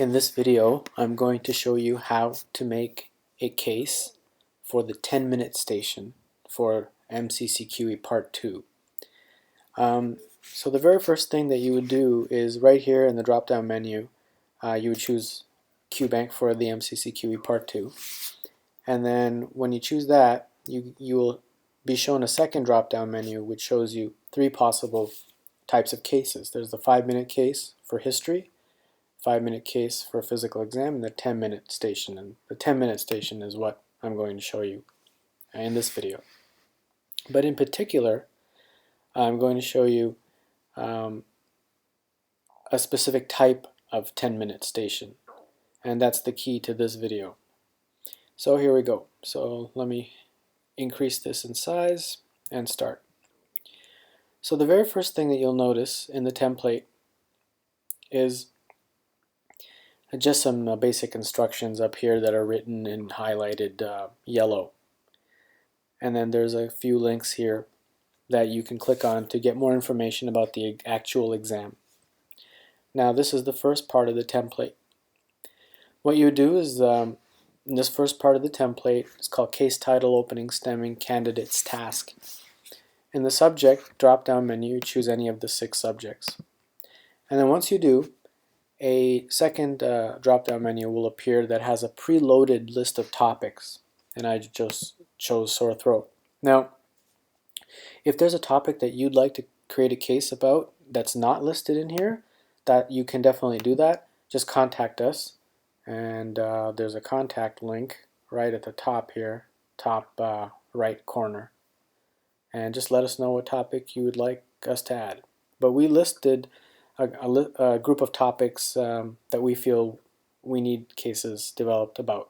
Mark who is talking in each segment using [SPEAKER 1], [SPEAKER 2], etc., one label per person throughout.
[SPEAKER 1] In this video, I'm going to show you how to make a case for the 10-minute station for MCCQE Part 2. So the very first thing that you would do is right here in the drop-down menu, you would choose QBank for the MCCQE Part 2. And then when you choose that, you will be shown a second drop-down menu which shows you three possible types of cases. There's the 5-minute case for history, 5-minute case for physical exam, and the 10-minute station. And the 10-minute station is what I'm going to show you in this video. But in particular, I'm going to show you a specific type of 10-minute station, and that's the key to this video. So here we go. So let me increase this in size and start. So the very first thing that you'll notice in the template is just some basic instructions up here that are written in highlighted yellow. And then there's a few links here that you can click on to get more information about the actual exam. Now this is the first part of the template. What you do is in this first part of the template, it's called Case Title Opening Stemming Candidate's Task. In the subject drop-down menu, you choose any of the 6 subjects. And then once you do, a second drop-down menu will appear that has a preloaded list of topics, and I just chose sore throat. Now, if there's a topic that you'd like to create a case about that's not listed in here, that you can definitely do that. Just contact us, and there's a contact link right at the top here, top right corner, and just let us know what topic you would like us to add. But we listed a group of topics that we feel we need cases developed about.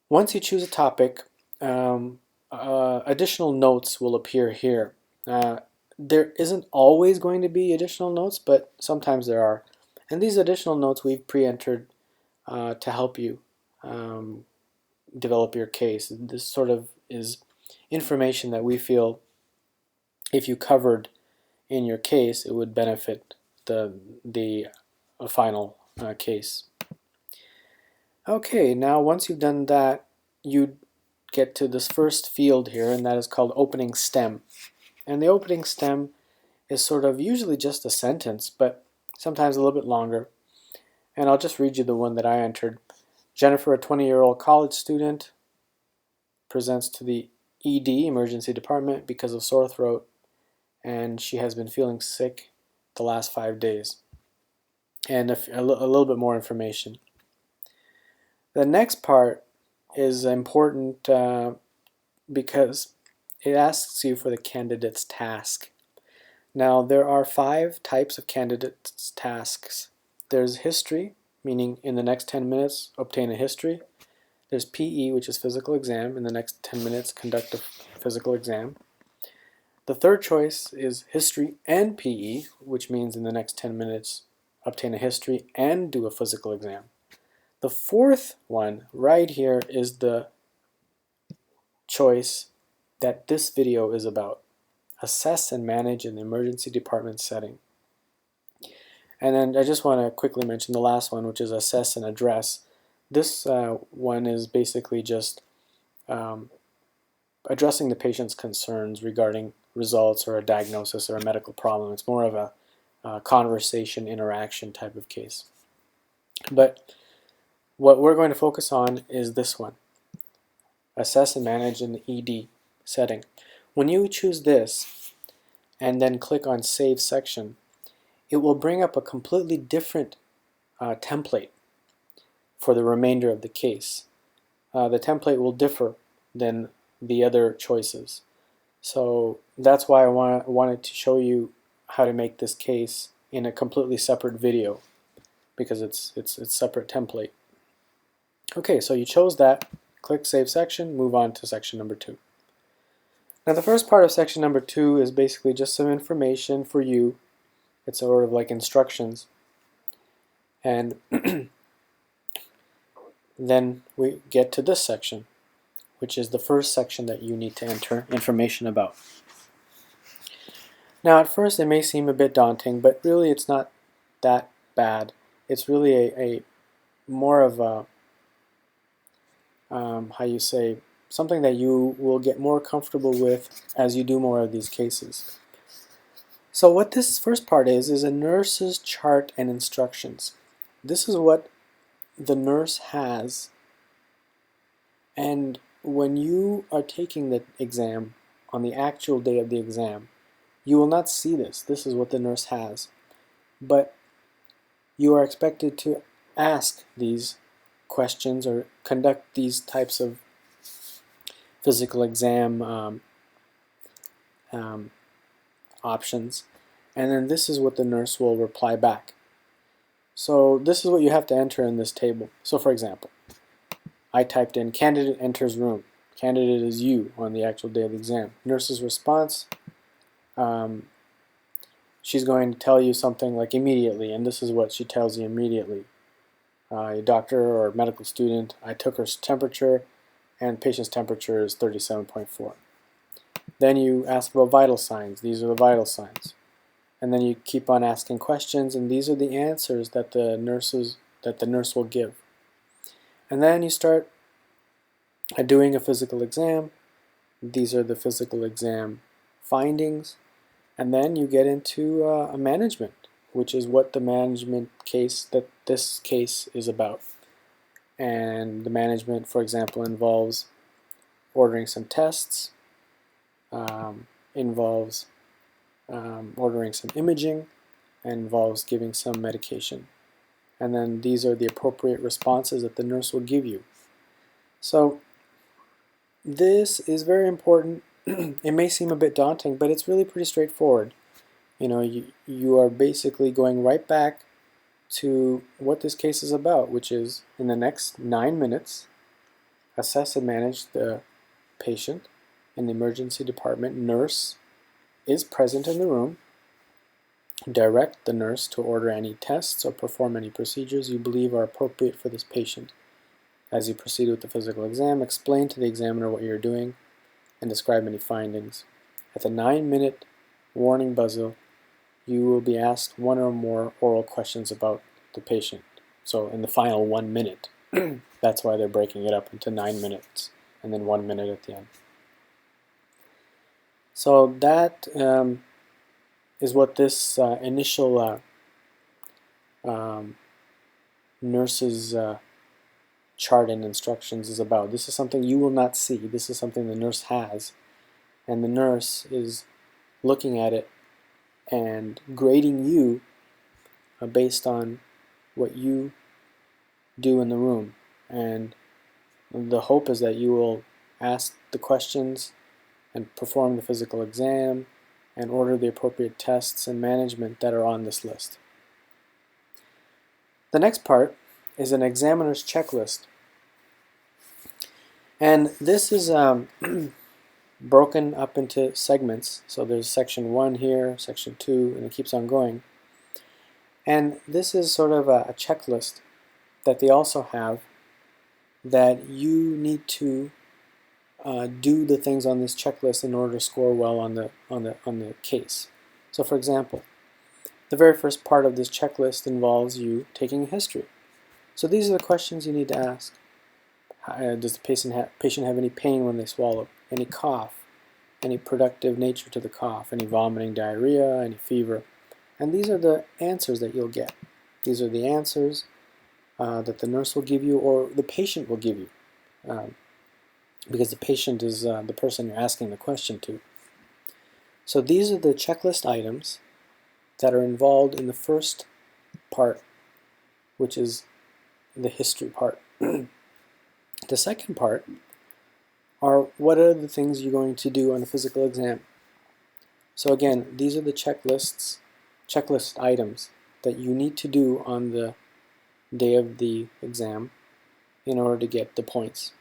[SPEAKER 1] Once you choose a topic, additional notes will appear here. There isn't always going to be additional notes, but sometimes there are. And these additional notes we've pre-entered to help you develop your case. This sort of is information that we feel if you covered in your case, it would benefit the final case. Okay, now once you've done that, you get to this first field here, and that is called opening stem. And the opening stem is sort of usually just a sentence, but sometimes a little bit longer. And I'll just read you the one that I entered. Jennifer, a 20-year-old college student, presents to the ED, emergency department, because of sore throat, and she has been feeling sick the last 5 days. And a little bit more information. The next part is important because it asks you for the candidate's task. Now there are 5 types of candidate's tasks. There's history, meaning in the next 10 minutes obtain a history. There's PE, which is physical exam. In the next 10 minutes conduct a physical exam. The third choice is history and PE, which means in the next 10 minutes obtain a history and do a physical exam. The fourth one right here is the choice that this video is about. Assess and manage in the emergency department setting. And then I just want to quickly mention the last one, which is assess and address. This one is basically just addressing the patient's concerns regarding results or a diagnosis or a medical problem. It's more of a conversation, interaction type of case. But what we're going to focus on is this one. Assess and manage in the ED setting. When you choose this and then click on Save Section, it will bring up a completely different template for the remainder of the case. The template will differ than the other choices. So that's why I wanted to show you how to make this case in a completely separate video, because it's separate template. Okay, so you chose that. Click Save Section, move on to section number 2. Now the first part of section number 2 is basically just some information for you. It's sort of like instructions. And then we get to this section, which is the first section that you need to enter information about. Now at first it may seem a bit daunting, but really it's not that bad. it's really a more of a how you say, something that you will get more comfortable with as you do more of these cases. So what this first part is a nurse's chart and instructions. This is what the nurse has, and when you are taking the exam on the actual day of the exam, you will not see this. This is what the nurse has. But you are expected to ask these questions or conduct these types of physical exam options, and then this is what the nurse will reply back. So this is what you have to enter in this table. So for example, I typed in candidate enters room. Candidate is you on the actual day of the exam. Nurse's response, she's going to tell you something like immediately, and this is what she tells you immediately. A doctor or medical student, I took her temperature, and patient's temperature is 37.4. Then you ask about vital signs. These are the vital signs. And then you keep on asking questions, and these are the answers that the nurse will give. And then you start doing a physical exam. These are the physical exam findings. And then you get into a management, which is what the management case, that this case is about. And the management, for example, involves ordering some tests, involves ordering some imaging, and involves giving some medication. And then these are the appropriate responses that the nurse will give you. So this is very important. It may seem a bit daunting, but it's really pretty straightforward. You know, you are basically going right back to what this case is about, which is in the next 9 minutes, assess and manage the patient in the emergency department. Nurse is present in the room. Direct the nurse to order any tests or perform any procedures you believe are appropriate for this patient. As you proceed with the physical exam, explain to the examiner what you're doing and describe any findings. At the 9-minute warning buzzer, you will be asked one or more oral questions about the patient. So in the final 1 minute, that's why they're breaking it up into 9 minutes and then 1 minute at the end. So that is what this initial nurse's chart and instructions is about. This is something you will not see. This is something the nurse has, and the nurse is looking at it and grading you based on what you do in the room. And the hope is that you will ask the questions and perform the physical exam and order the appropriate tests and management that are on this list. The next part is an examiner's checklist. And this is broken up into segments. So there's section 1 here, section 2, and it keeps on going. And this is sort of a checklist that they also have, that you need to do the things on this checklist in order to score well on the case. So for example, the very first part of this checklist involves you taking a history. So these are the questions you need to ask. Does the patient have any pain when they swallow? Any cough? Any productive nature to the cough? Any vomiting, diarrhea? Any fever? And these are the answers that you'll get. These are the answers that the nurse will give you, or the patient will give you, because the patient is the person you're asking the question to. So these are the checklist items that are involved in the first part, which is the history part. The second part are what are the things you're going to do on a physical exam. So again, these are the checklist items that you need to do on the day of the exam in order to get the points.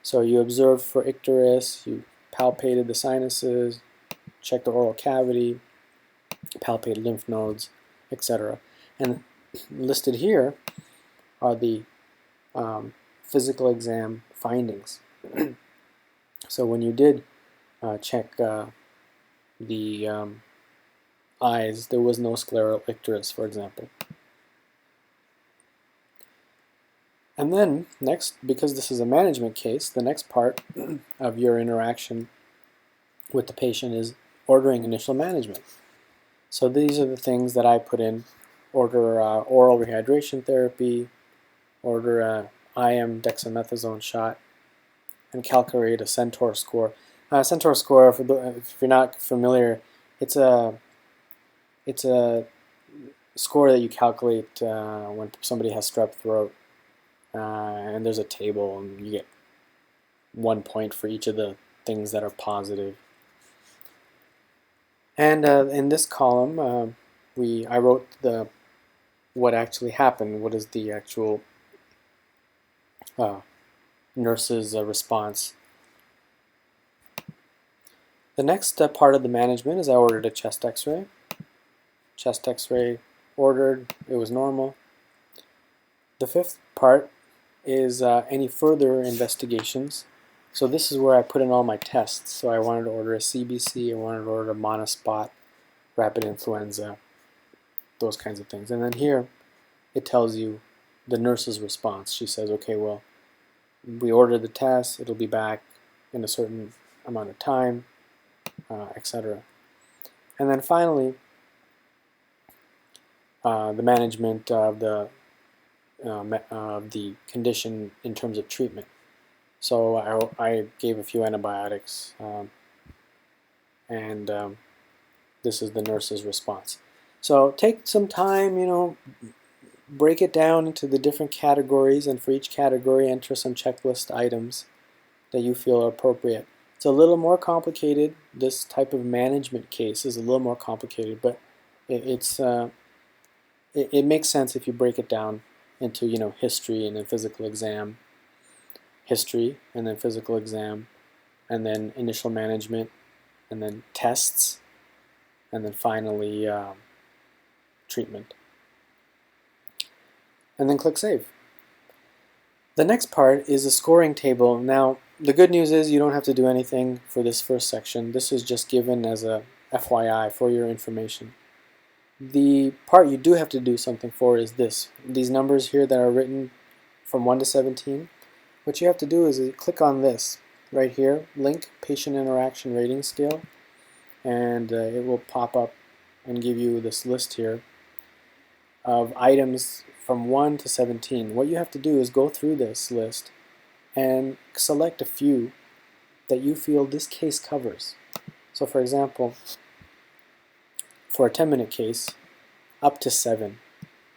[SPEAKER 1] So you observed for icterus, you palpated the sinuses, checked the oral cavity, palpated lymph nodes, etc. And listed here are the physical exam findings. So when you did check the eyes, there was no scleral icterus, for example. And then next, because this is a management case, the next part of your interaction with the patient is ordering initial management. So these are the things that I put in: order oral rehydration therapy, order a IM dexamethasone shot, and calculate a Centaur score. Centaur score, if you're not familiar, it's a score that you calculate when somebody has strep throat, and there's a table, and you get 1 point for each of the things that are positive. And in this column, I wrote what actually happened. What is the actual nurse's response? The next part of the management is I ordered a chest X-ray. Chest X-ray ordered. It was normal. The fifth part is any further investigations. So this is where I put in all my tests. So I wanted to order a CBC, I wanted to order a monospot, rapid influenza, those kinds of things. And then here it tells you the nurse's response. She says, okay, well, we ordered the test, it'll be back in a certain amount of time, etc. And then finally, the management of the condition in terms of treatment. So I gave a few antibiotics, and this is the nurse's response. So take some time, break it down into the different categories, and for each category enter some checklist items that you feel are appropriate. It's a little more complicated. This type of management case is a little more complicated, but it makes sense if you break it down into history and then physical exam, history and then physical exam, and then initial management, and then tests, and then finally treatment. And then click Save. The next part is a scoring table. Now, the good news is you don't have to do anything for this first section. This is just given as a FYI for your information. The part you do have to do something for is these numbers here that are written from 1 to 17. What you have to do is click on this right here, link patient interaction rating scale, and it will pop up and give you this list here of items from 1 to 17. What you have to do is go through this list and select a few that you feel this case covers. So for example, for a 10-minute case, up to 7.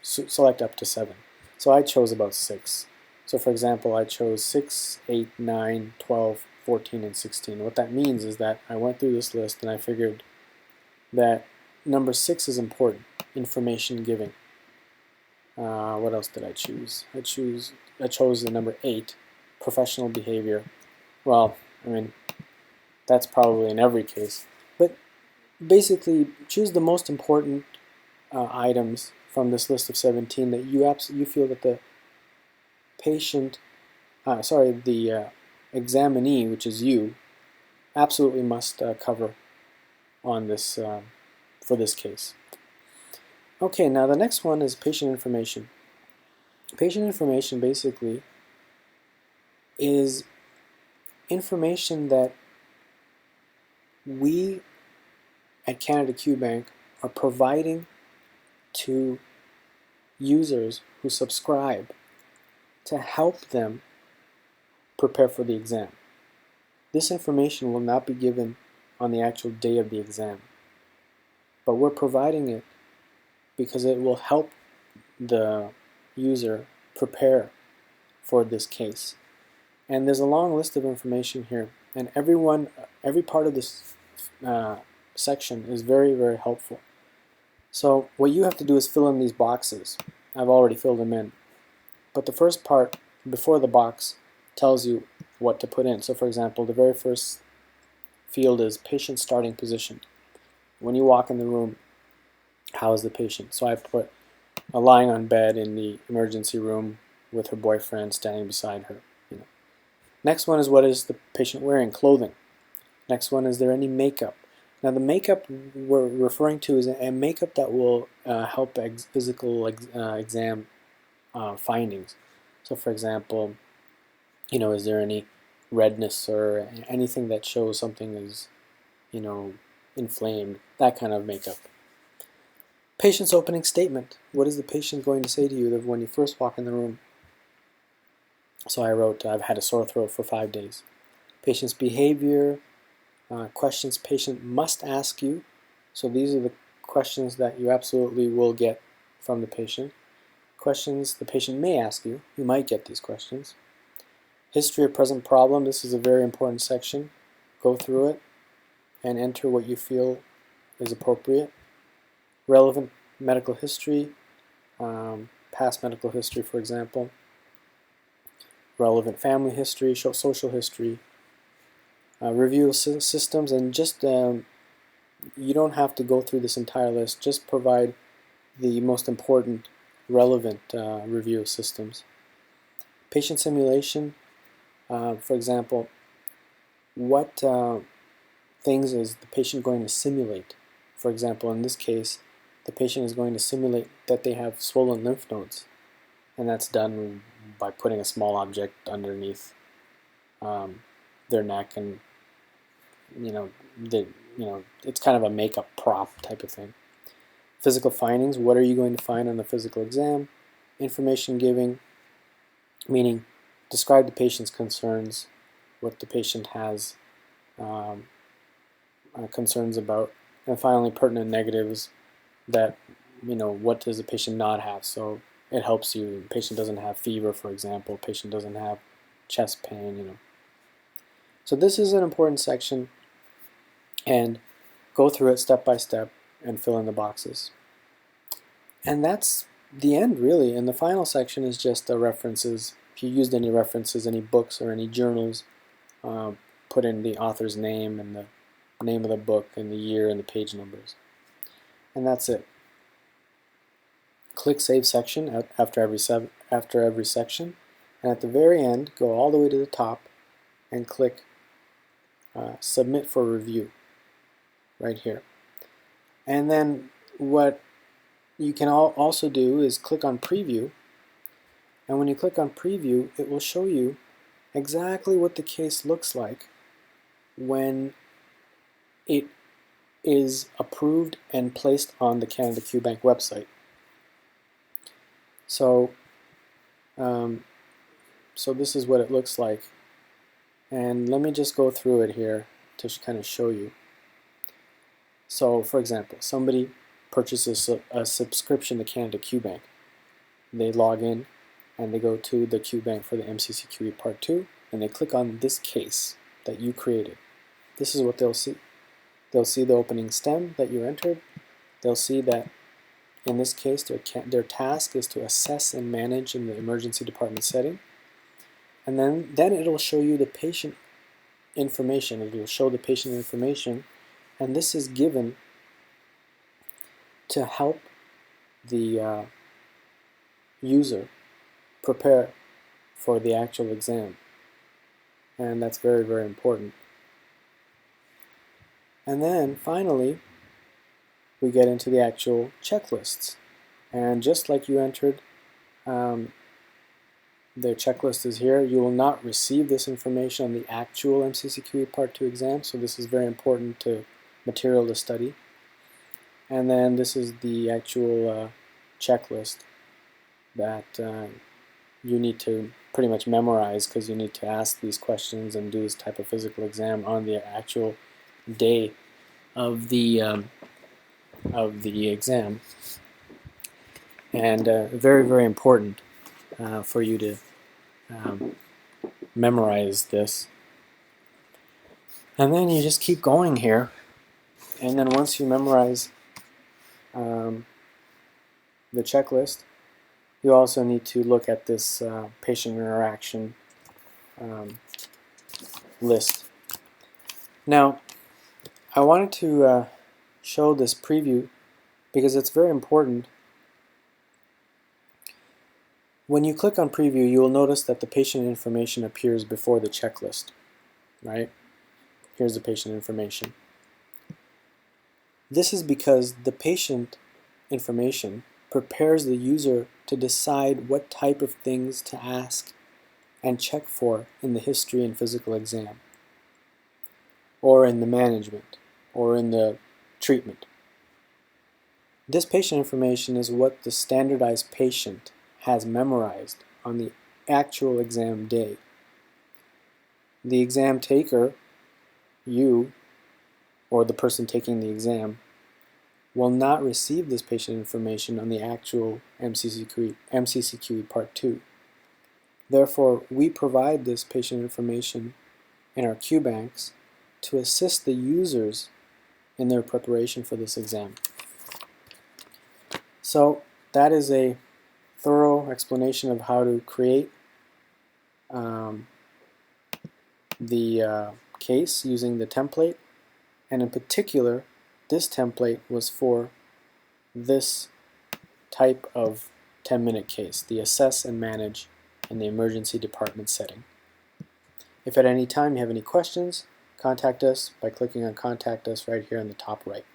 [SPEAKER 1] Select up to 7. So I chose about 6. So for example, I chose 6, 8, 9, 12, 14, and 16. What that means is that I went through this list and I figured that number 6 is important, information giving. What else did I choose? I chose the number 8, professional behavior. Well, I mean, that's probably in every case. But basically, choose the most important items from this list of 17 that you feel that the patient, the examinee, which is you, absolutely must cover on this for this case. Okay, now the next one is patient information. Patient information basically is information that we at CanadaQBank are providing to users who subscribe to help them prepare for the exam. This information will not be given on the actual day of the exam, but we're providing it because it will help the user prepare for this case. And there's a long list of information here, and every part of this section is very, very helpful. So what you have to do is fill in these boxes. I've already filled them in. But the first part, before the box, tells you what to put in. So for example, the very first field is patient starting position. When you walk in the room, how is the patient? So I put lying on bed in the emergency room with her boyfriend standing beside her. Next one is, what is the patient wearing? Clothing. Next one, is there any makeup? Now the makeup we're referring to is a makeup that will help physical exam findings. So for example, is there any redness or anything that shows something is, inflamed, that kind of makeup. Patient's opening statement. What is the patient going to say to you when you first walk in the room? So I wrote, I've had a sore throat for 5 days. Patient's behavior, questions patient must ask you. So these are the questions that you absolutely will get from the patient. Questions the patient may ask you. You might get these questions. History of present problem. This is a very important section. Go through it and enter what you feel is appropriate. Relevant medical history, past medical history, for example. Relevant family history, social history. Review of systems, and just you don't have to go through this entire list. Just provide the most important, relevant review of systems. Patient simulation. For example, what things is the patient going to simulate? For example, in this case, the patient is going to simulate that they have swollen lymph nodes, and that's done by putting a small object underneath their neck, and it's kind of a makeup prop type of thing. Physical findings. What are you going to find on the physical exam? Information giving, meaning describe the patient's concerns, what the patient has concerns about, and finally pertinent negatives, that what does the patient not have. So it helps you. The patient doesn't have fever, for example. The patient doesn't have chest pain. So this is an important section, and go through it step by step and fill in the boxes. And that's the end, really. And the final section is just the references. If you used any references, any books or any journals, put in the author's name and the name of the book and the year and the page numbers. And that's it. Click Save Section after every section, and at the very end, go all the way to the top and click Submit for Review right here. And then what you can also do is click on Preview, and when you click on Preview, it will show you exactly what the case looks like when it is approved and placed on the CanadaQBank website. So this is what it looks like, and let me just go through it here to kind of show you. So for example, somebody purchases a subscription to CanadaQBank. They log in and they go to the QBank for the MCCQE Part 2, and they click on this case that you created. This is what they'll see. They'll see the opening stem that you entered. They'll see that in this case their task is to assess and manage in the emergency department setting. And then it'll show you the patient information. It will show the patient information, and this is given to help the user prepare for the actual exam. And that's very, very important. And then finally, we get into the actual checklists. And just like you entered, the checklist is here. You will not receive this information on the actual MCCQE Part 2 exam, so this is very important material to study. And then this is the actual checklist that you need to pretty much memorize, because you need to ask these questions and do this type of physical exam on the actual day of the exam. And very, very important for you to memorize this. And then you just keep going here, and then once you memorize the checklist, you also need to look at this patient interaction list. Now, I wanted to show this preview because it's very important. When you click on preview, you will notice that the patient information appears before the checklist, right? Here's the patient information. This is because the patient information prepares the user to decide what type of things to ask and check for in the history and physical exam, or in the management, or in the treatment. This patient information is what the standardized patient has memorized on the actual exam day. The exam taker, you, or the person taking the exam, will not receive this patient information on the actual MCCQE Part 2. Therefore, we provide this patient information in our QBanks to assist the users in their preparation for this exam. So that is a thorough explanation of how to create the case using the template, and in particular this template was for this type of 10-minute case, the assess and manage in the emergency department setting. If at any time you have any questions, contact us by clicking on Contact Us right here on the top right.